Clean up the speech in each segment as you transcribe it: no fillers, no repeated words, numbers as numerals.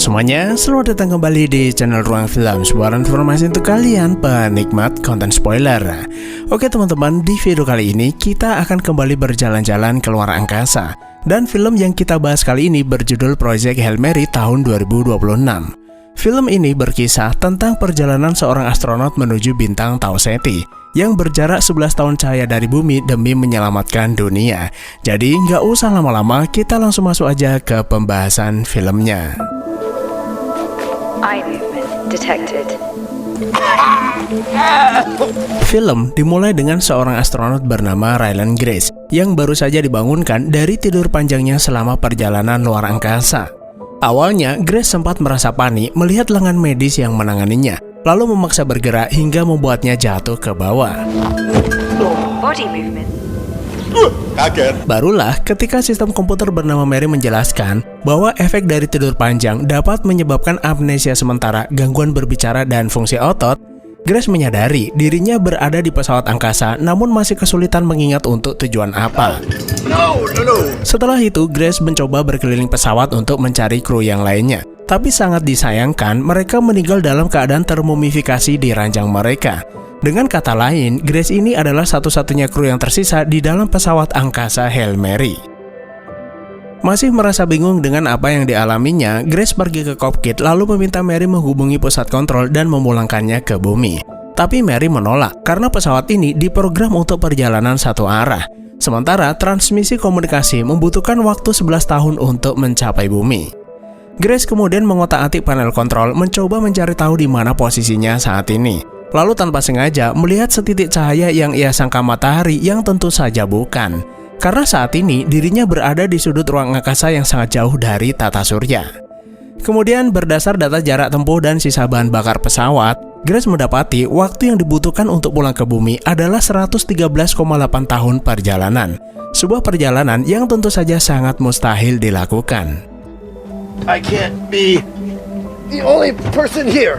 semuanya, selamat datang kembali di channel Ruang Film, sebuah informasi untuk kalian penikmat konten spoiler. Oke teman-teman, di video kali ini kita akan kembali berjalan-jalan ke luar angkasa. Dan film yang kita bahas kali ini berjudul Project Hail Mary tahun 2026. Film ini berkisah tentang perjalanan seorang astronot menuju bintang Tau Ceti yang berjarak 11 tahun cahaya dari bumi demi menyelamatkan dunia. Jadi nggak usah lama-lama, kita langsung masuk aja ke pembahasan filmnya. Eye movement detected. Film dimulai dengan seorang astronot bernama Ryland Grace yang baru saja dibangunkan dari tidur panjangnya selama perjalanan luar angkasa. Awalnya, Grace sempat merasa panik melihat lengan medis yang menanganinya, lalu memaksa bergerak hingga membuatnya jatuh ke bawah. Body movement. Kaget. Barulah ketika sistem komputer bernama Mary menjelaskan bahwa efek dari tidur panjang dapat menyebabkan amnesia sementara, gangguan berbicara, dan fungsi otot, Grace menyadari dirinya berada di pesawat angkasa namun masih kesulitan mengingat untuk tujuan apa. No. Setelah itu, Grace mencoba berkeliling pesawat untuk mencari kru yang lainnya. Tapi sangat disayangkan, mereka meninggal dalam keadaan termumifikasi di ranjang mereka. Dengan kata lain, Grace ini adalah satu-satunya kru yang tersisa di dalam pesawat angkasa Hail Mary. Masih merasa bingung dengan apa yang dialaminya, Grace pergi ke kokpit lalu meminta Mary menghubungi pusat kontrol dan memulangkannya ke bumi. Tapi Mary menolak karena pesawat ini diprogram untuk perjalanan satu arah. Sementara transmisi komunikasi membutuhkan waktu 11 tahun untuk mencapai bumi. Grace kemudian mengotak-atik panel kontrol mencoba mencari tahu di mana posisinya saat ini. Lalu tanpa sengaja melihat setitik cahaya yang ia sangka matahari yang tentu saja bukan. Karena saat ini dirinya berada di sudut ruang angkasa yang sangat jauh dari tata surya. Kemudian berdasar data jarak tempuh dan sisa bahan bakar pesawat, Grace mendapati waktu yang dibutuhkan untuk pulang ke bumi adalah 113,8 tahun perjalanan. Sebuah perjalanan yang tentu saja sangat mustahil dilakukan. I can't be the only person here.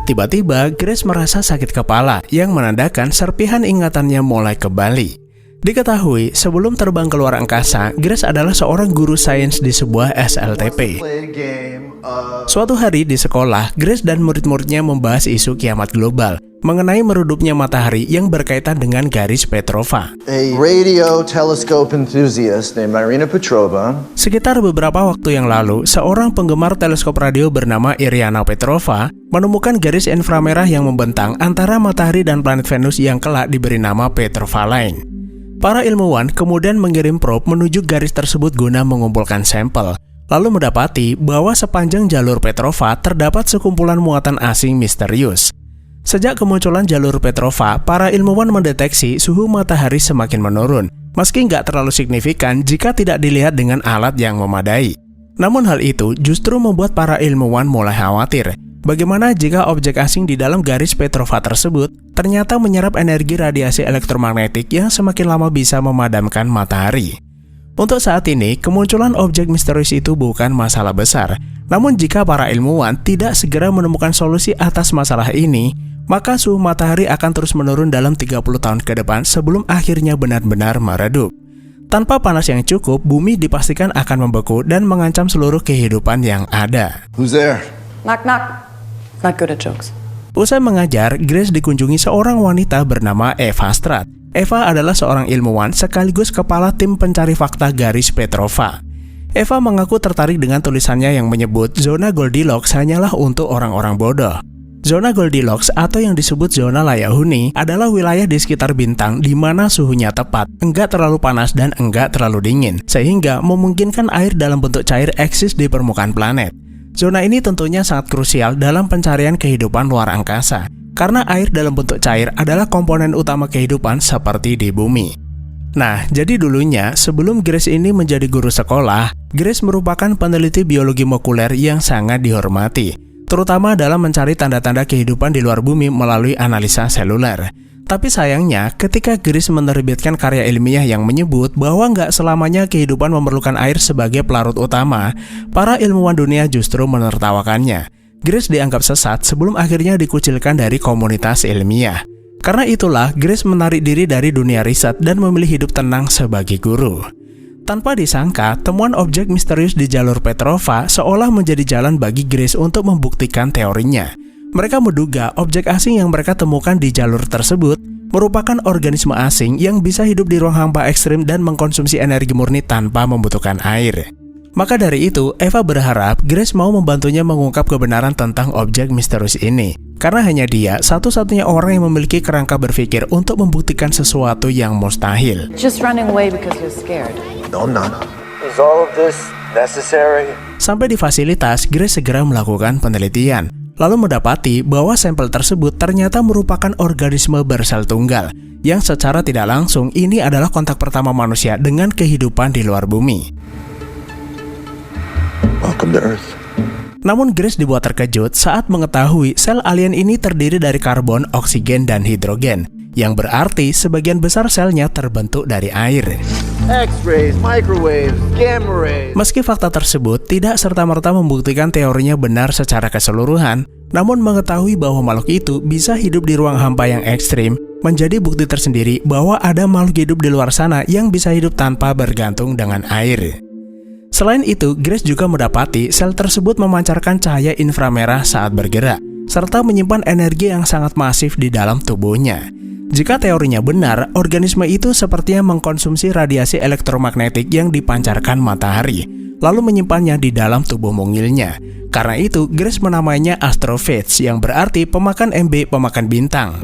Tiba-tiba, Grace merasa sakit kepala yang menandakan serpihan ingatannya mulai kembali. Diketahui, sebelum terbang ke luar angkasa, Grace adalah seorang guru sains di sebuah SLTP. Suatu hari di sekolah, Grace dan murid-muridnya membahas isu kiamat global mengenai merudupnya matahari yang berkaitan dengan garis Petrova. A radio telescope enthusiast named Irina Petrova. Sekitar beberapa waktu yang lalu, seorang penggemar teleskop radio bernama Irina Petrova menemukan garis inframerah yang membentang antara matahari dan planet Venus yang kelak diberi nama Petrova Line. Para ilmuwan kemudian mengirim probe menuju garis tersebut guna mengumpulkan sampel, lalu mendapati bahwa sepanjang jalur Petrova terdapat sekumpulan muatan asing misterius. Sejak kemunculan jalur Petrova, para ilmuwan mendeteksi suhu matahari semakin menurun, meski nggak terlalu signifikan jika tidak dilihat dengan alat yang memadai. Namun hal itu justru membuat para ilmuwan mulai khawatir. Bagaimana jika objek asing di dalam garis Petrova tersebut ternyata menyerap energi radiasi elektromagnetik yang semakin lama bisa memadamkan matahari? Untuk saat ini, kemunculan objek misterius itu bukan masalah besar. Namun jika para ilmuwan tidak segera menemukan solusi atas masalah ini, maka suhu matahari akan terus menurun dalam 30 tahun ke depan sebelum akhirnya benar-benar meredup. Tanpa panas yang cukup, bumi dipastikan akan membeku dan mengancam seluruh kehidupan yang ada. Who's there? Knock knock. Not good at jokes. Usai mengajar, Grace dikunjungi seorang wanita bernama Eva Stratt. Eva adalah seorang ilmuwan sekaligus kepala tim pencari fakta garis Petrova. Eva mengaku tertarik dengan tulisannya yang menyebut zona Goldilocks hanyalah untuk orang-orang bodoh. Zona Goldilocks atau yang disebut zona layak huni adalah wilayah di sekitar bintang di mana suhunya tepat, enggak terlalu panas dan enggak terlalu dingin, sehingga memungkinkan air dalam bentuk cair eksis di permukaan planet. Zona ini tentunya sangat krusial dalam pencarian kehidupan luar angkasa, karena air dalam bentuk cair adalah komponen utama kehidupan seperti di bumi. Nah, jadi dulunya sebelum Grace ini menjadi guru sekolah, Grace merupakan peneliti biologi molekuler yang sangat dihormati, terutama dalam mencari tanda-tanda kehidupan di luar bumi melalui analisa seluler. Tapi sayangnya, ketika Grace menerbitkan karya ilmiah yang menyebut bahwa nggak selamanya kehidupan memerlukan air sebagai pelarut utama, para ilmuwan dunia justru menertawakannya. Grace dianggap sesat sebelum akhirnya dikucilkan dari komunitas ilmiah. Karena itulah, Grace menarik diri dari dunia riset dan memilih hidup tenang sebagai guru. Tanpa disangka, temuan objek misterius di jalur Petrova seolah menjadi jalan bagi Grace untuk membuktikan teorinya. Mereka menduga objek asing yang mereka temukan di jalur tersebut merupakan organisme asing yang bisa hidup di ruang hampa ekstrim dan mengkonsumsi energi murni tanpa membutuhkan air. Maka dari itu, Eva berharap Grace mau membantunya mengungkap kebenaran tentang objek misterius ini. Karena hanya dia satu-satunya orang yang memiliki kerangka berpikir untuk membuktikan sesuatu yang mustahil. Just running away because you're scared. No, I'm not. Is all of this necessary? Sampai di fasilitas, Grace segera melakukan penelitian, lalu mendapati bahwa sampel tersebut ternyata merupakan organisme bersel tunggal, yang secara tidak langsung ini adalah kontak pertama manusia dengan kehidupan di luar bumi. Welcome to Earth. Namun Grace dibuat terkejut saat mengetahui sel alien ini terdiri dari karbon, oksigen, dan hidrogen, yang berarti sebagian besar selnya terbentuk dari air. X-rays, microwaves, gamma rays. Meski fakta tersebut tidak serta-merta membuktikan teorinya benar secara keseluruhan, namun mengetahui bahwa makhluk itu bisa hidup di ruang hampa yang ekstrim menjadi bukti tersendiri bahwa ada makhluk hidup di luar sana yang bisa hidup tanpa bergantung dengan air. Selain itu, Grace juga mendapati sel tersebut memancarkan cahaya inframerah saat bergerak, serta menyimpan energi yang sangat masif di dalam tubuhnya. Jika teorinya benar, organisme itu sepertinya mengkonsumsi radiasi elektromagnetik yang dipancarkan matahari, lalu menyimpannya di dalam tubuh mungilnya. Karena itu, Grace menamainya astrophages, yang berarti pemakan pemakan bintang.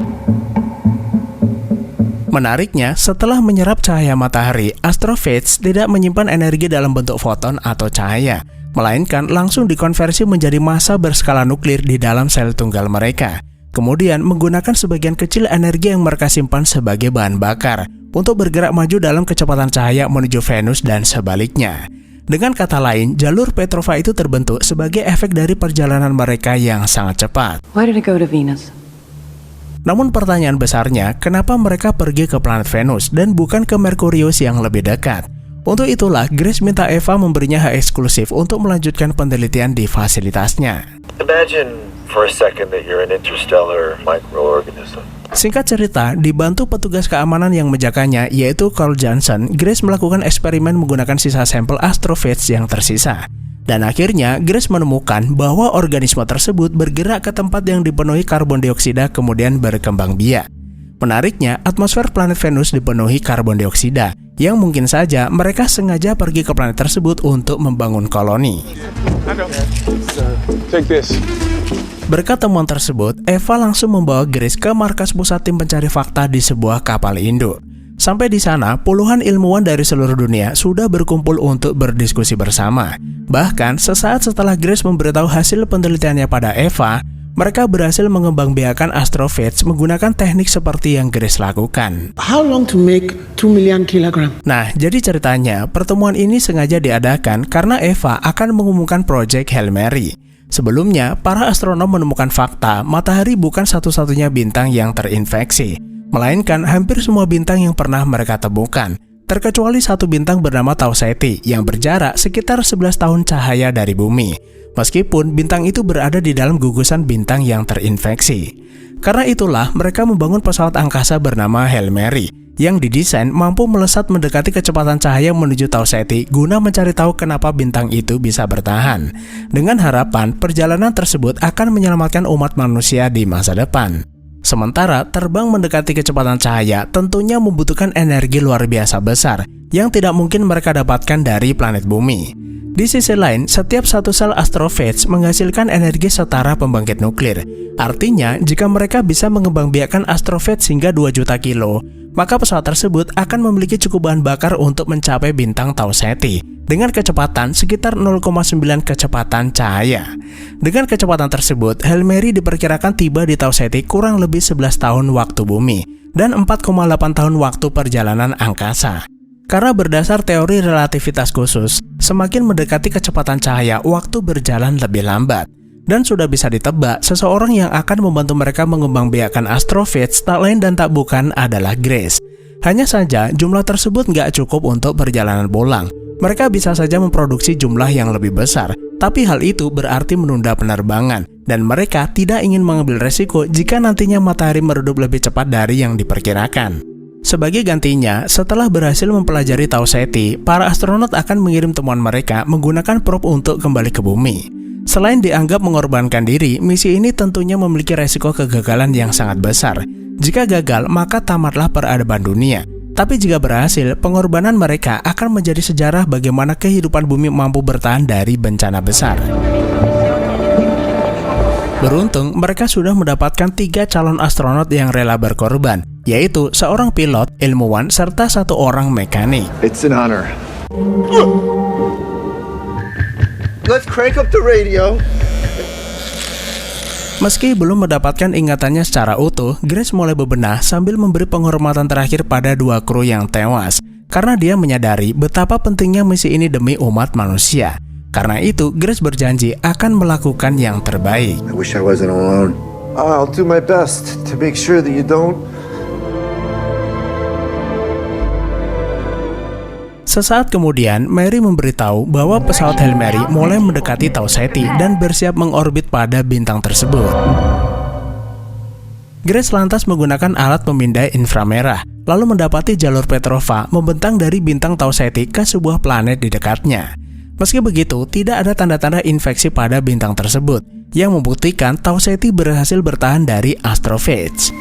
Menariknya, setelah menyerap cahaya matahari, astrophages tidak menyimpan energi dalam bentuk foton atau cahaya, melainkan langsung dikonversi menjadi massa berskala nuklir di dalam sel tunggal mereka. Kemudian menggunakan sebagian kecil energi yang mereka simpan sebagai bahan bakar untuk bergerak maju dalam kecepatan cahaya menuju Venus dan sebaliknya. Dengan kata lain, jalur Petrova itu terbentuk sebagai efek dari perjalanan mereka yang sangat cepat. Why did it go to Venus? Namun pertanyaan besarnya, kenapa mereka pergi ke planet Venus dan bukan ke Merkurius yang lebih dekat? Untuk itulah, Grace minta Eva memberinya hak eksklusif untuk melanjutkan penelitian di fasilitasnya. Imagine for a second that you're an interstellar microorganism. Singkat cerita, dibantu petugas keamanan yang menjaganya, yaitu Carl Johnson, Grace melakukan eksperimen menggunakan sisa sampel astrophages yang tersisa. Dan akhirnya, Grace menemukan bahwa organisme tersebut bergerak ke tempat yang dipenuhi karbon dioksida kemudian berkembang biak. Menariknya, atmosfer planet Venus dipenuhi karbon dioksida, yang mungkin saja mereka sengaja pergi ke planet tersebut untuk membangun koloni. Berkat temuan tersebut, Eva langsung membawa Grace ke markas pusat tim pencari fakta di sebuah kapal induk. Sampai di sana, puluhan ilmuwan dari seluruh dunia sudah berkumpul untuk berdiskusi bersama. Bahkan, sesaat setelah Grace memberitahu hasil penelitiannya pada Eva, mereka berhasil mengembangbiakan astrophages menggunakan teknik seperti yang Grace lakukan. How long to make 2 million kilogram? Nah, jadi ceritanya, pertemuan ini sengaja diadakan karena Eva akan mengumumkan proyek Hail Mary. Sebelumnya, para astronom menemukan fakta matahari bukan satu-satunya bintang yang terinfeksi, melainkan hampir semua bintang yang pernah mereka temukan, terkecuali satu bintang bernama Tau Ceti yang berjarak sekitar 11 tahun cahaya dari bumi, meskipun bintang itu berada di dalam gugusan bintang yang terinfeksi. Karena itulah mereka membangun pesawat angkasa bernama Hail Mary, yang didesain mampu melesat mendekati kecepatan cahaya menuju Tau Ceti guna mencari tahu kenapa bintang itu bisa bertahan, dengan harapan perjalanan tersebut akan menyelamatkan umat manusia di masa depan. Sementara terbang mendekati kecepatan cahaya tentunya membutuhkan energi luar biasa besar yang tidak mungkin mereka dapatkan dari planet bumi. Di sisi lain, setiap satu sel astrophages menghasilkan energi setara pembangkit nuklir. Artinya, jika mereka bisa mengembangbiakkan astrophages hingga 2 juta kilo, maka pesawat tersebut akan memiliki cukup bahan bakar untuk mencapai bintang Tau Ceti dengan kecepatan sekitar 0,9 kecepatan cahaya. Dengan kecepatan tersebut, Hail Mary diperkirakan tiba di Tau Ceti kurang lebih 11 tahun waktu bumi dan 4,8 tahun waktu perjalanan angkasa. Karena berdasar teori relativitas khusus, semakin mendekati kecepatan cahaya, waktu berjalan lebih lambat. Dan sudah bisa ditebak, seseorang yang akan membantu mereka mengembangbiakkan astrophages tak lain dan tak bukan adalah Grace. Hanya saja, jumlah tersebut nggak cukup untuk perjalanan pulang. Mereka bisa saja memproduksi jumlah yang lebih besar, tapi hal itu berarti menunda penerbangan, dan mereka tidak ingin mengambil resiko jika nantinya matahari meredup lebih cepat dari yang diperkirakan. Sebagai gantinya, setelah berhasil mempelajari Tau Ceti, para astronot akan mengirim temuan mereka menggunakan probe untuk kembali ke bumi. Selain dianggap mengorbankan diri, misi ini tentunya memiliki resiko kegagalan yang sangat besar. Jika gagal, maka tamatlah peradaban dunia. Tapi jika berhasil, pengorbanan mereka akan menjadi sejarah bagaimana kehidupan bumi mampu bertahan dari bencana besar. Beruntung, mereka sudah mendapatkan 3 calon astronot yang rela berkorban, yaitu seorang pilot, ilmuwan, serta 1 orang mekanik. It's an honor. Let's crank up the radio. Meski belum mendapatkan ingatannya secara utuh, Grace mulai bebenah sambil memberi penghormatan terakhir pada 2 kru yang tewas, karena dia menyadari betapa pentingnya misi ini demi umat manusia. Karena itu, Grace berjanji akan melakukan yang terbaik. I wish I wasn't alone. I'll do my best to make sure that you don't. Sesaat kemudian, Mary memberitahu bahwa pesawat Hail Mary mulai mendekati Tau Ceti dan bersiap mengorbit pada bintang tersebut. Grace lantas menggunakan alat pemindai inframerah, lalu mendapati jalur Petrova membentang dari bintang Tau Ceti ke sebuah planet di dekatnya. Meski begitu, tidak ada tanda-tanda infeksi pada bintang tersebut, yang membuktikan Tau Ceti berhasil bertahan dari astrophages.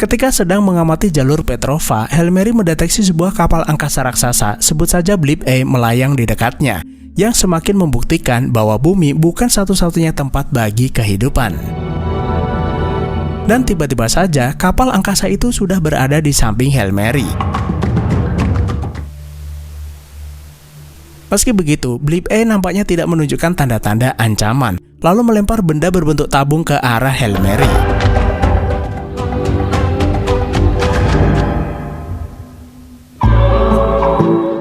Ketika sedang mengamati jalur Petrova, Hail Mary mendeteksi sebuah kapal angkasa raksasa, sebut saja Blip A, melayang di dekatnya, yang semakin membuktikan bahwa bumi bukan satu-satunya tempat bagi kehidupan. Dan tiba-tiba saja, kapal angkasa itu sudah berada di samping Hail Mary. Meski begitu, Blip A nampaknya tidak menunjukkan tanda-tanda ancaman, lalu melempar benda berbentuk tabung ke arah Hail Mary.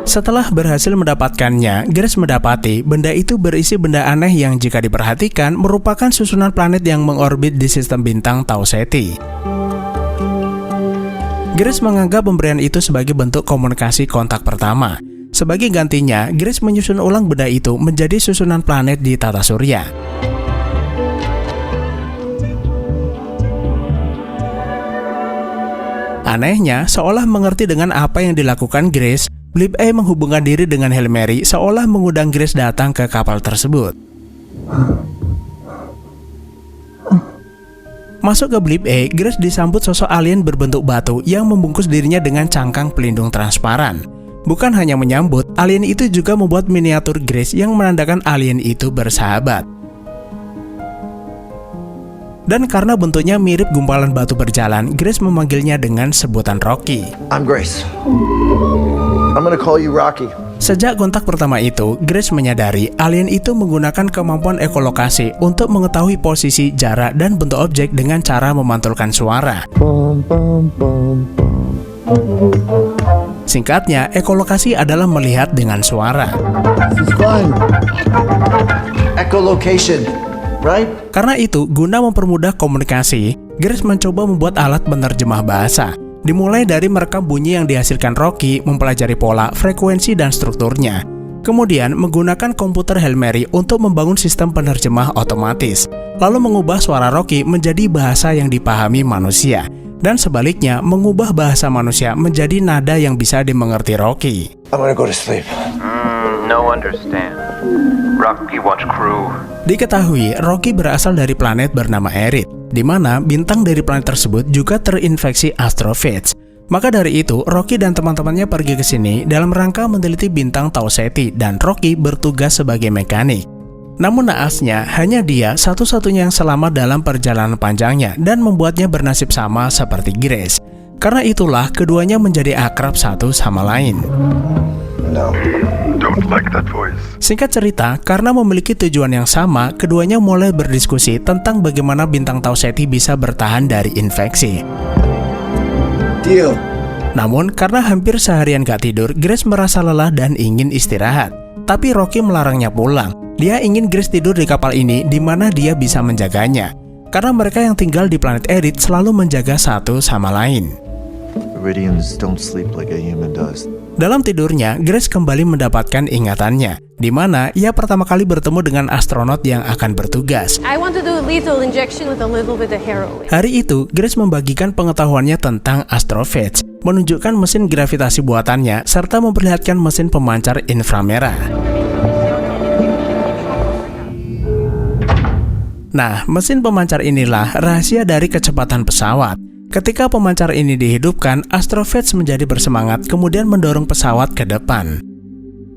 Setelah berhasil mendapatkannya, Grace mendapati benda itu berisi benda aneh yang jika diperhatikan merupakan susunan planet yang mengorbit di sistem bintang Tau Ceti. Grace menganggap pemberian itu sebagai bentuk komunikasi kontak pertama. Sebagai gantinya, Grace menyusun ulang benda itu menjadi susunan planet di tata surya. Anehnya, seolah mengerti dengan apa yang dilakukan Grace, Blip A menghubungkan diri dengan Hail Mary seolah mengundang Grace datang ke kapal tersebut. Masuk ke Blip A, Grace disambut sosok alien berbentuk batu yang membungkus dirinya dengan cangkang pelindung transparan. Bukan hanya menyambut, alien itu juga membuat miniatur Grace yang menandakan alien itu bersahabat. Dan karena bentuknya mirip gumpalan batu berjalan, Grace memanggilnya dengan sebutan Rocky. I'm Grace. I'm gonna call you Rocky. Sejak kontak pertama itu, Grace menyadari alien itu menggunakan kemampuan ekolokasi untuk mengetahui posisi, jarak, dan bentuk objek dengan cara memantulkan suara. Singkatnya, ekolokasi adalah melihat dengan suara. This is fine. Echolocation, right? Karena itu, guna mempermudah komunikasi, Grace mencoba membuat alat penerjemah bahasa. Dimulai dari merekam bunyi yang dihasilkan Rocky, mempelajari pola, frekuensi, dan strukturnya. Kemudian menggunakan komputer Hail Mary untuk membangun sistem penerjemah otomatis, lalu mengubah suara Rocky menjadi bahasa yang dipahami manusia, dan sebaliknya mengubah bahasa manusia menjadi nada yang bisa dimengerti Rocky. I'm gonna go to sleep. No understand. Rocky watch crew. Diketahui, Rocky berasal dari planet bernama Erit, di mana bintang dari planet tersebut juga terinfeksi astrophages. Maka dari itu, Rocky dan teman-temannya pergi ke sini dalam rangka meneliti bintang Tau Ceti dan Rocky bertugas sebagai mekanik. Namun naasnya, hanya dia satu-satunya yang selamat dalam perjalanan panjangnya dan membuatnya bernasib sama seperti Grace. Karena itulah keduanya menjadi akrab satu sama lain. No. Don't like that voice. Singkat cerita, karena memiliki tujuan yang sama, keduanya mulai berdiskusi tentang bagaimana bintang Tau Ceti bisa bertahan dari infeksi. Deal. Namun, karena hampir seharian gak tidur, Grace merasa lelah dan ingin istirahat. Tapi Rocky melarangnya pulang. Dia ingin Grace tidur di kapal ini di mana dia bisa menjaganya. Karena mereka yang tinggal di planet Erit selalu menjaga satu sama lain. Iridians don't sleep like a human does. Dalam tidurnya, Grace kembali mendapatkan ingatannya, di mana ia pertama kali bertemu dengan astronot yang akan bertugas. I want to do a lethal injection with a little bit of heroin. Hari itu, Grace membagikan pengetahuannya tentang astrophages, menunjukkan mesin gravitasi buatannya, serta memperlihatkan mesin pemancar inframerah. Nah, mesin pemancar inilah rahasia dari kecepatan pesawat. Ketika pemancar ini dihidupkan, astrophage menjadi bersemangat kemudian mendorong pesawat ke depan.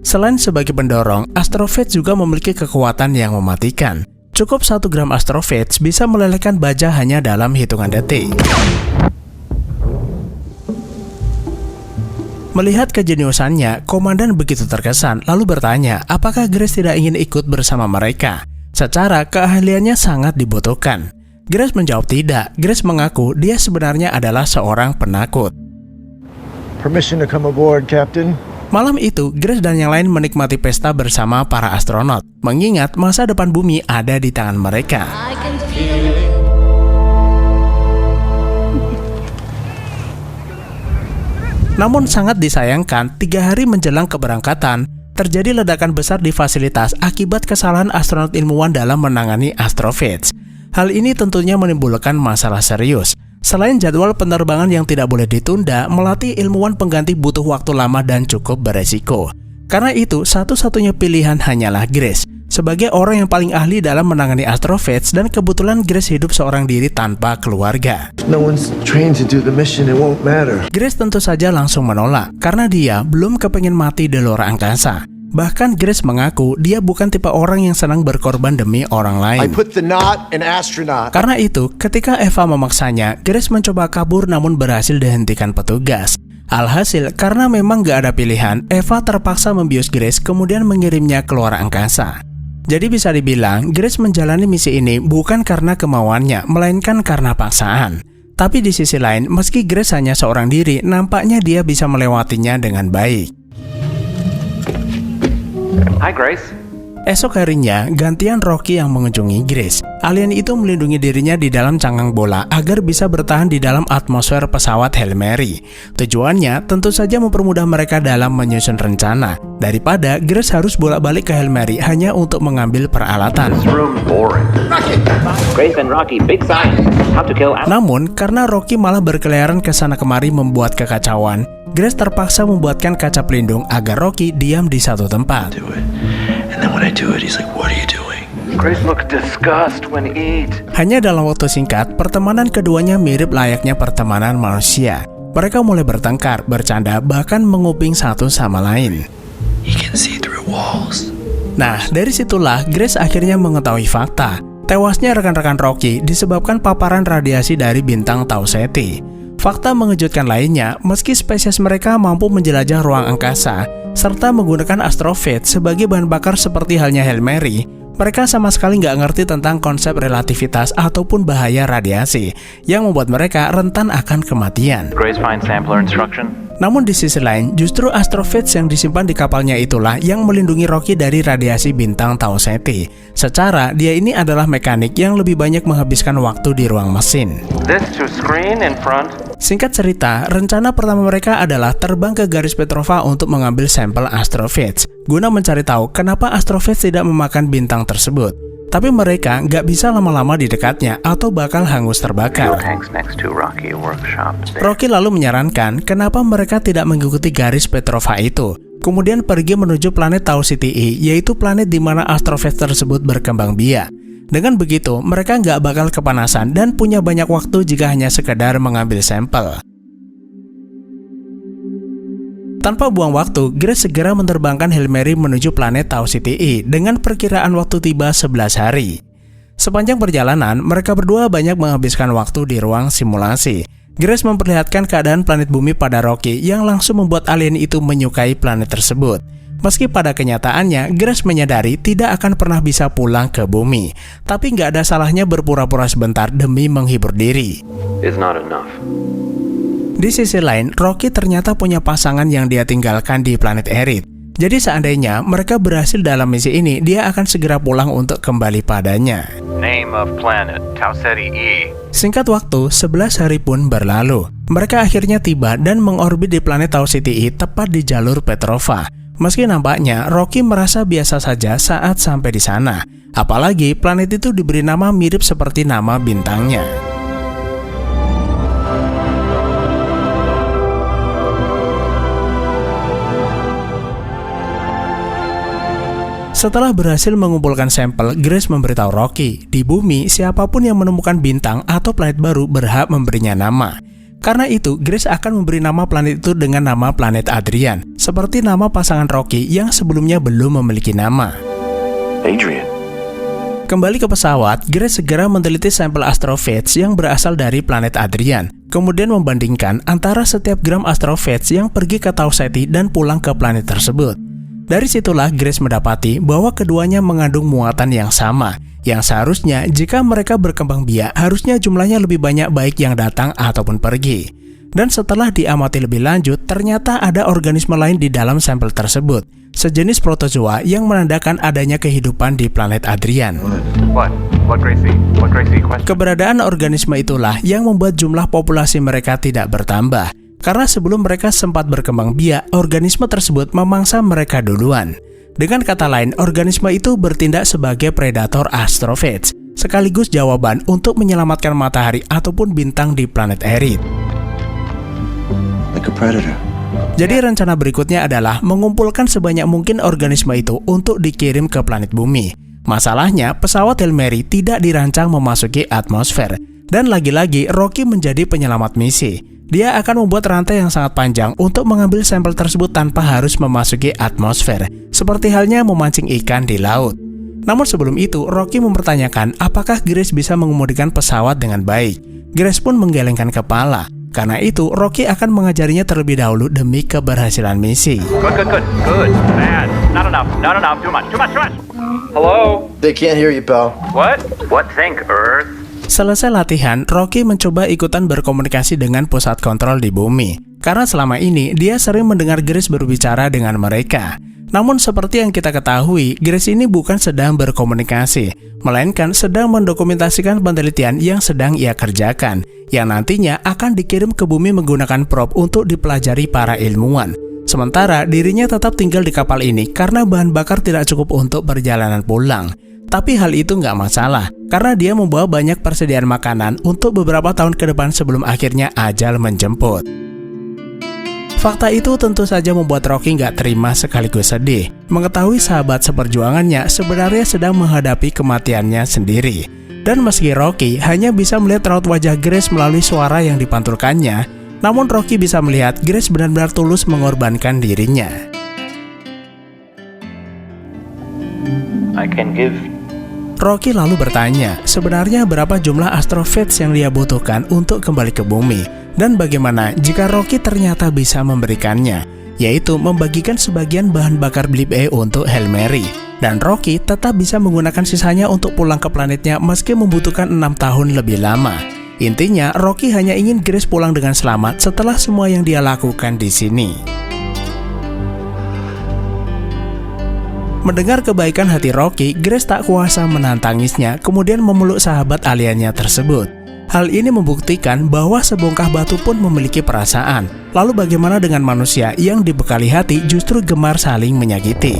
Selain sebagai pendorong, astrophage juga memiliki kekuatan yang mematikan. Cukup 1 gram astrophage bisa melelehkan baja hanya dalam hitungan detik. Melihat kejeniusannya, komandan begitu terkesan lalu bertanya apakah Grace tidak ingin ikut bersama mereka. Secara keahliannya sangat dibutuhkan. Grace menjawab tidak. Grace mengaku dia sebenarnya adalah seorang penakut. Permission to come aboard, Captain. Malam itu, Grace dan yang lain menikmati pesta bersama para astronot, mengingat masa depan bumi ada di tangan mereka. Namun sangat disayangkan, 3 hari menjelang keberangkatan, terjadi ledakan besar di fasilitas akibat kesalahan astronot ilmuwan dalam menangani astrophage. Hal ini tentunya menimbulkan masalah serius. Selain jadwal penerbangan yang tidak boleh ditunda, melatih ilmuwan pengganti butuh waktu lama dan cukup beresiko. Karena itu, satu-satunya pilihan hanyalah Grace, sebagai orang yang paling ahli dalam menangani astrophage, dan kebetulan Grace hidup seorang diri tanpa keluarga. No one's trained to do the mission, it won't matter. Grace tentu saja langsung menolak, karena dia belum kepengen mati di luar angkasa. Bahkan Grace mengaku dia bukan tipe orang yang senang berkorban demi orang lain. I put the knot in astronaut. Karena itu, ketika Eva memaksanya, Grace mencoba kabur namun berhasil dihentikan petugas. Alhasil, karena memang gak ada pilihan, Eva terpaksa membius Grace kemudian mengirimnya ke luar angkasa. Jadi bisa dibilang, Grace menjalani misi ini bukan karena kemauannya, melainkan karena paksaan. Tapi di sisi lain, meski Grace hanya seorang diri, nampaknya dia bisa melewatinya dengan baik. Hi, Grace. Esok harinya, gantian Rocky yang mengunjungi Grace. Alien itu melindungi dirinya di dalam cangkang bola agar bisa bertahan di dalam atmosfer pesawat Hail Mary. Tujuannya tentu saja mempermudah mereka dalam menyusun rencana, daripada Grace harus bolak-balik ke Hail Mary hanya untuk mengambil peralatan. Room boring. Grace and Rocky, big sign. How to kill. Namun, karena Rocky malah berkeliaran ke sana kemari membuat kekacauan, Grace terpaksa membuatkan kaca pelindung agar Rocky diam di satu tempat. And then when I do it, he's like, what are you doing? Grace looks disgust when eat. Hanya dalam waktu singkat, pertemanan keduanya mirip layaknya pertemanan manusia. Mereka mulai bertengkar, bercanda, bahkan menguping satu sama lain. He can see through walls. Nah, dari situlah Grace akhirnya mengetahui fakta. Tewasnya rekan-rekan Rocky disebabkan paparan radiasi dari bintang Tau Ceti. Fakta mengejutkan lainnya, meski spesies mereka mampu menjelajah ruang angkasa, serta menggunakan astrophage sebagai bahan bakar seperti halnya Hail Mary, mereka sama sekali nggak ngerti tentang konsep relativitas ataupun bahaya radiasi, yang membuat mereka rentan akan kematian. Grace finds sampler instruction. Namun di sisi lain, justru astrophage yang disimpan di kapalnya itulah yang melindungi Rocky dari radiasi bintang Tau Ceti. Secara, dia ini adalah mekanik yang lebih banyak menghabiskan waktu di ruang mesin. This to screen in front. Singkat cerita, rencana pertama mereka adalah terbang ke garis Petrova untuk mengambil sampel astrophage, guna mencari tahu kenapa astrophage tidak memakan bintang tersebut. Tapi mereka nggak bisa lama-lama di dekatnya atau bakal hangus terbakar. Tanks next to Rocky workshop. Rocky lalu menyarankan kenapa mereka tidak mengikuti garis Petrova itu, kemudian pergi menuju planet Tau Ceti, yaitu planet di mana astrophage tersebut berkembang biak. Dengan begitu, mereka nggak bakal kepanasan dan punya banyak waktu jika hanya sekedar mengambil sampel. Tanpa buang waktu, Grace segera menerbangkan Hail Mary menuju planet Tau Ceti dengan perkiraan waktu tiba 11 hari. Sepanjang perjalanan, mereka berdua banyak menghabiskan waktu di ruang simulasi. Grace memperlihatkan keadaan planet bumi pada Rocky yang langsung membuat alien itu menyukai planet tersebut. Meski pada kenyataannya, Grace menyadari tidak akan pernah bisa pulang ke bumi. Tapi nggak ada salahnya berpura-pura sebentar demi menghibur diri. Is not enough. Di sisi lain, Rocky ternyata punya pasangan yang dia tinggalkan di planet Erit. Jadi seandainya mereka berhasil dalam misi ini, dia akan segera pulang untuk kembali padanya. Name of planet, Tau Ceti E. Singkat waktu, 11 hari pun berlalu. Mereka akhirnya tiba dan mengorbit di planet Tau Ceti E tepat di jalur Petrova. Meski nampaknya Rocky merasa biasa saja saat sampai di sana. Apalagi planet itu diberi nama mirip seperti nama bintangnya. Setelah berhasil mengumpulkan sampel, Grace memberitahu Rocky, di bumi siapapun yang menemukan bintang atau planet baru berhak memberinya nama. Karena itu, Grace akan memberi nama planet itu dengan nama planet Adrian, seperti nama pasangan Rocky yang sebelumnya belum memiliki nama. Adrian. Kembali ke pesawat, Grace segera meneliti sampel astrophages yang berasal dari planet Adrian, kemudian membandingkan antara setiap gram astrophages yang pergi ke Tau Ceti dan pulang ke planet tersebut. Dari situlah Grace mendapati bahwa keduanya mengandung muatan yang sama, yang seharusnya jika mereka berkembang biak harusnya jumlahnya lebih banyak baik yang datang ataupun pergi. Dan setelah diamati lebih lanjut, ternyata ada organisme lain di dalam sampel tersebut, sejenis protozoa yang menandakan adanya kehidupan di planet Adrian. What Gracie? What Gracie question? Keberadaan organisme itulah yang membuat jumlah populasi mereka tidak bertambah. Karena sebelum mereka sempat berkembang biak, organisme tersebut memangsa mereka duluan. Dengan kata lain, organisme itu bertindak sebagai predator astrophages, sekaligus jawaban untuk menyelamatkan matahari ataupun bintang di planet Earth. Like a predator. Jadi rencana berikutnya adalah mengumpulkan sebanyak mungkin organisme itu untuk dikirim ke planet bumi. Masalahnya, pesawat Hail Mary tidak dirancang memasuki atmosfer. Dan lagi-lagi, Rocky menjadi penyelamat misi. Dia akan membuat rantai yang sangat panjang untuk mengambil sampel tersebut tanpa harus memasuki atmosfer, seperti halnya memancing ikan di laut. Namun sebelum itu, Rocky mempertanyakan apakah Grace bisa mengemudikan pesawat dengan baik. Grace pun menggelengkan kepala. Karena itu, Rocky akan mengajarinya terlebih dahulu demi keberhasilan misi. Good. Bad. Not enough. Too much. Hello? They can't hear you, pal. What? What think, Earth? Selesai latihan, Rocky mencoba ikutan berkomunikasi dengan pusat kontrol di bumi. Karena selama ini, dia sering mendengar Grace berbicara dengan mereka. Namun seperti yang kita ketahui, Grace ini bukan sedang berkomunikasi, melainkan sedang mendokumentasikan penelitian yang sedang ia kerjakan, yang nantinya akan dikirim ke bumi menggunakan probe untuk dipelajari para ilmuwan. Sementara dirinya tetap tinggal di kapal ini karena bahan bakar tidak cukup untuk perjalanan pulang. Tapi hal itu nggak masalah, karena dia membawa banyak persediaan makanan untuk beberapa tahun ke depan sebelum akhirnya ajal menjemput. Fakta itu tentu saja membuat Rocky nggak terima sekaligus sedih, mengetahui sahabat seperjuangannya sebenarnya sedang menghadapi kematiannya sendiri. Dan meski Rocky hanya bisa melihat raut wajah Grace melalui suara yang dipantulkannya, namun Rocky bisa melihat Grace benar-benar tulus mengorbankan dirinya. I can give. Rocky lalu bertanya, sebenarnya berapa jumlah astrophages yang dia butuhkan untuk kembali ke bumi, dan bagaimana jika Rocky ternyata bisa memberikannya, yaitu membagikan sebagian bahan bakar Blip E untuk Hail Mary, dan Rocky tetap bisa menggunakan sisanya untuk pulang ke planetnya meski membutuhkan 6 tahun lebih lama. Intinya, Rocky hanya ingin Grace pulang dengan selamat setelah semua yang dia lakukan di sini. Mendengar kebaikan hati Rocky, Grace tak kuasa menahan tangisnya, kemudian memeluk sahabat aliannya tersebut. Hal ini membuktikan bahwa sebongkah batu pun memiliki perasaan. Lalu bagaimana dengan manusia yang dibekali hati justru gemar saling menyakiti?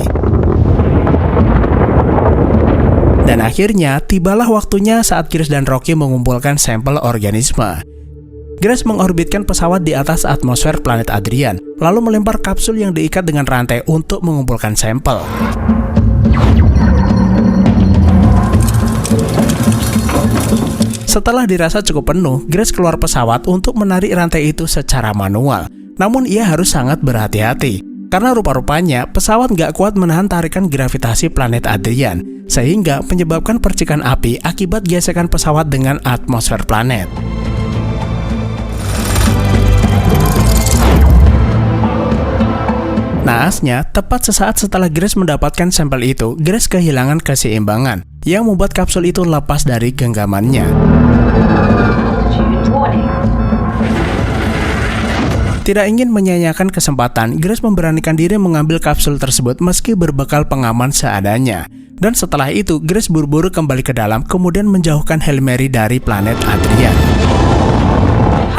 Dan akhirnya, tibalah waktunya saat Grace dan Rocky mengumpulkan sampel organisme. Grace mengorbitkan pesawat di atas atmosfer planet Adrian, lalu melempar kapsul yang diikat dengan rantai untuk mengumpulkan sampel. Setelah dirasa cukup penuh, Grace keluar pesawat untuk menarik rantai itu secara manual. Namun ia harus sangat berhati-hati, karena rupa-rupanya pesawat nggak kuat menahan tarikan gravitasi planet Adrian, sehingga menyebabkan percikan api akibat gesekan pesawat dengan atmosfer planet. Naasnya, tepat sesaat setelah Grace mendapatkan sampel itu, Grace kehilangan keseimbangan, yang membuat kapsul itu lepas dari genggamannya. Tidak ingin menyia-nyiakan kesempatan, Grace memberanikan diri mengambil kapsul tersebut meski berbekal pengaman seadanya. Dan setelah itu, Grace buru-buru kembali ke dalam kemudian menjauhkan Hail Mary dari planet Adrian.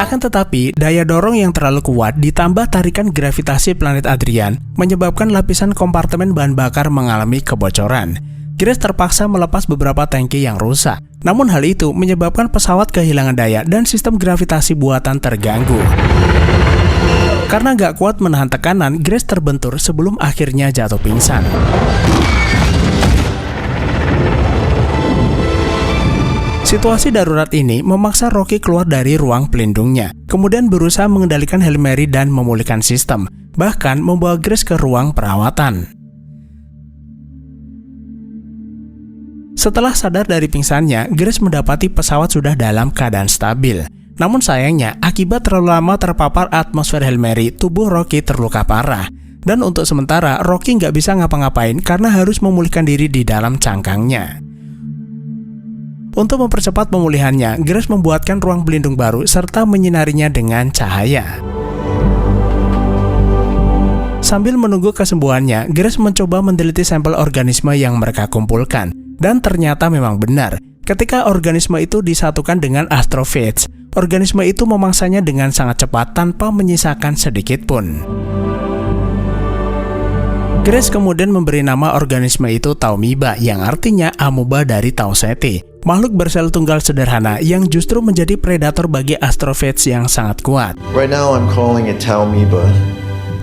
Akan tetapi, daya dorong yang terlalu kuat ditambah tarikan gravitasi planet Adrian menyebabkan lapisan kompartemen bahan bakar mengalami kebocoran. Grace terpaksa melepas beberapa tangki yang rusak. Namun hal itu menyebabkan pesawat kehilangan daya dan sistem gravitasi buatan terganggu. Karena gak kuat menahan tekanan, Grace terbentur sebelum akhirnya jatuh pingsan. Situasi darurat ini memaksa Rocky keluar dari ruang pelindungnya, kemudian berusaha mengendalikan Hail Mary dan memulihkan sistem, bahkan membawa Grace ke ruang perawatan. Setelah sadar dari pingsannya, Grace mendapati pesawat sudah dalam keadaan stabil. Namun sayangnya, akibat terlalu lama terpapar atmosfer Hail Mary, tubuh Rocky terluka parah. Dan untuk sementara, Rocky nggak bisa ngapa-ngapain karena harus memulihkan diri di dalam cangkangnya. Untuk mempercepat pemulihannya, Grace membuatkan ruang pelindung baru serta menyinarinya dengan cahaya. Sambil menunggu kesembuhannya, Grace mencoba meneliti sampel organisme yang mereka kumpulkan. Dan ternyata memang benar, ketika organisme itu disatukan dengan astrophages, organisme itu memangsanya dengan sangat cepat tanpa menyisakan sedikit pun. Grace kemudian memberi nama organisme itu Taumiba, yang artinya amuba dari Tau Ceti, makhluk bersel tunggal sederhana yang justru menjadi predator bagi astrophages yang sangat kuat. Right now I'm calling it Taumiba.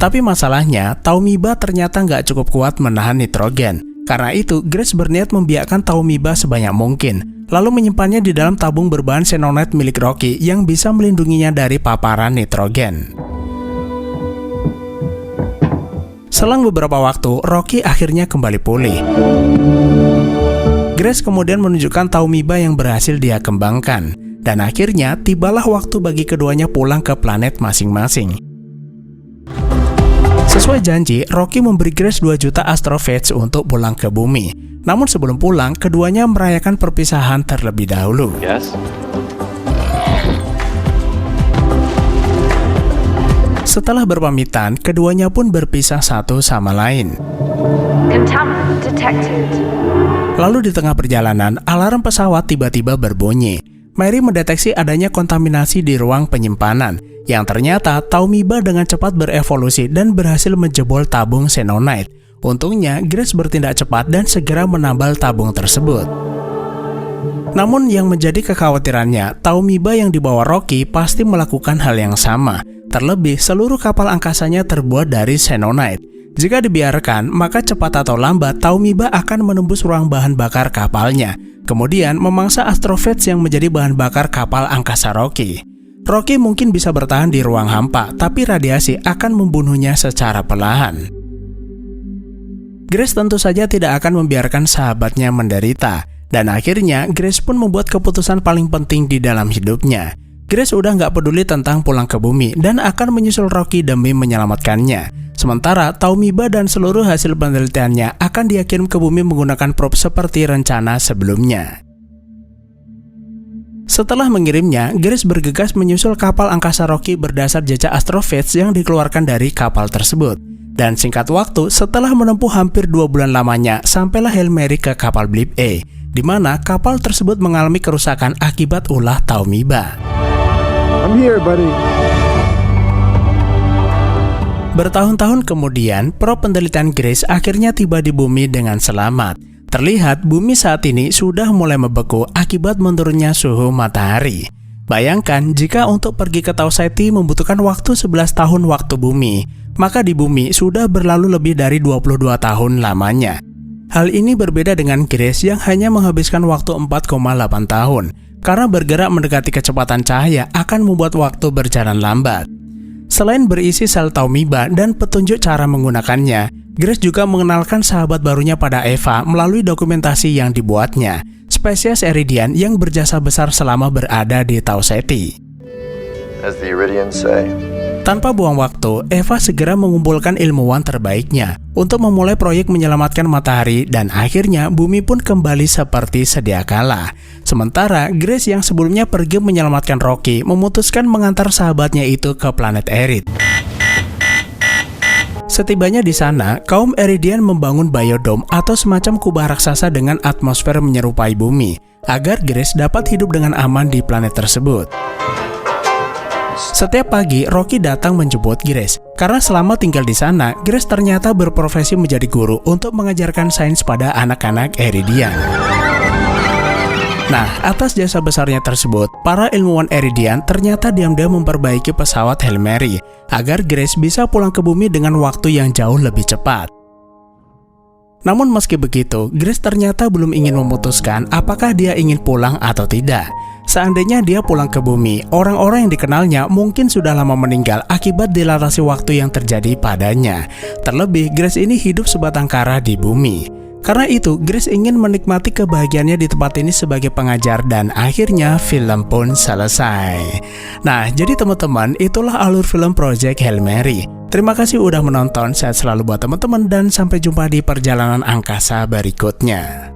Tapi masalahnya, Taumiba ternyata nggak cukup kuat menahan nitrogen. Karena itu, Grace berniat membiakkan Taumiba sebanyak mungkin, lalu menyimpannya di dalam tabung berbahan xenonite milik Rocky yang bisa melindunginya dari paparan nitrogen. Selang beberapa waktu, Rocky akhirnya kembali pulih. Grace kemudian menunjukkan Taumiba yang berhasil dia kembangkan, dan akhirnya tibalah waktu bagi keduanya pulang ke planet masing-masing. Sesuai janji, Rocky memberi Grace 2 juta astrophages untuk pulang ke bumi. Namun sebelum pulang, keduanya merayakan perpisahan terlebih dahulu. Yes? Setelah berpamitan, keduanya pun berpisah satu sama lain. Contaminant detected. Lalu di tengah perjalanan, alarm pesawat tiba-tiba berbunyi. Mary mendeteksi adanya kontaminasi di ruang penyimpanan, yang ternyata Taumiba dengan cepat berevolusi dan berhasil menjebol tabung xenonite. Untungnya, Grace bertindak cepat dan segera menambal tabung tersebut. Namun yang menjadi kekhawatirannya, Taumiba yang dibawa Rocky pasti melakukan hal yang sama. Terlebih, seluruh kapal angkasanya terbuat dari xenonite. Jika dibiarkan, maka cepat atau lambat Taumiba akan menembus ruang bahan bakar kapalnya, kemudian memangsa astrophages yang menjadi bahan bakar kapal angkasa Rocky. Rocky mungkin bisa bertahan di ruang hampa, tapi radiasi akan membunuhnya secara perlahan. Grace tentu saja tidak akan membiarkan sahabatnya menderita, dan akhirnya Grace pun membuat keputusan paling penting di dalam hidupnya. Grace udah nggak peduli tentang pulang ke bumi dan akan menyusul Rocky demi menyelamatkannya. Sementara Taumiba dan seluruh hasil penelitiannya akan dia kirim ke bumi menggunakan probe seperti rencana sebelumnya. Setelah mengirimnya, Grace bergegas menyusul kapal angkasa Rocky berdasar jejak astrophages yang dikeluarkan dari kapal tersebut. Dan singkat waktu, setelah menempuh hampir 2 bulan lamanya, sampailah Hail Mary ke kapal Blip A, di mana kapal tersebut mengalami kerusakan akibat ulah Taumiba. I'm here, buddy. Bertahun-tahun kemudian, probe penelitian Grace akhirnya tiba di bumi dengan selamat. Terlihat bumi saat ini sudah mulai membeku akibat menurunnya suhu matahari. Bayangkan jika untuk pergi ke Tau Ceti membutuhkan waktu 11 tahun waktu bumi, maka di bumi sudah berlalu lebih dari 22 tahun lamanya. Hal ini berbeda dengan Grace yang hanya menghabiskan waktu 4,8 tahun, karena bergerak mendekati kecepatan cahaya akan membuat waktu berjalan lambat. Selain berisi sel Taumiba dan petunjuk cara menggunakannya, Grace juga mengenalkan sahabat barunya pada Eva melalui dokumentasi yang dibuatnya, spesies Iridian yang berjasa besar selama berada di Tau Ceti. As the Iridians say. Tanpa buang waktu, Eva segera mengumpulkan ilmuwan terbaiknya untuk memulai proyek menyelamatkan matahari dan akhirnya bumi pun kembali seperti sedia kala. Sementara Grace yang sebelumnya pergi menyelamatkan Rocky memutuskan mengantar sahabatnya itu ke planet Erid. Setibanya di sana, kaum Eridian membangun biodome atau semacam kubah raksasa dengan atmosfer menyerupai bumi, agar Grace dapat hidup dengan aman di planet tersebut. Setiap pagi, Rocky datang menjemput Grace, karena selama tinggal di sana, Grace ternyata berprofesi menjadi guru untuk mengajarkan sains pada anak-anak Eridian. Nah, atas jasa besarnya tersebut, para ilmuwan Eridian ternyata diam-diam memperbaiki pesawat Hail Mary agar Grace bisa pulang ke bumi dengan waktu yang jauh lebih cepat. Namun meski begitu, Grace ternyata belum ingin memutuskan apakah dia ingin pulang atau tidak. Seandainya dia pulang ke bumi, orang-orang yang dikenalnya mungkin sudah lama meninggal akibat dilatasi waktu yang terjadi padanya. Terlebih, Grace ini hidup sebatang kara di bumi. Karena itu, Grace ingin menikmati kebahagiaannya di tempat ini sebagai pengajar dan akhirnya film pun selesai. Nah, jadi teman-teman, itulah alur film Project Hail Mary. Terima kasih udah menonton, sehat selalu buat teman-teman dan sampai jumpa di perjalanan angkasa berikutnya.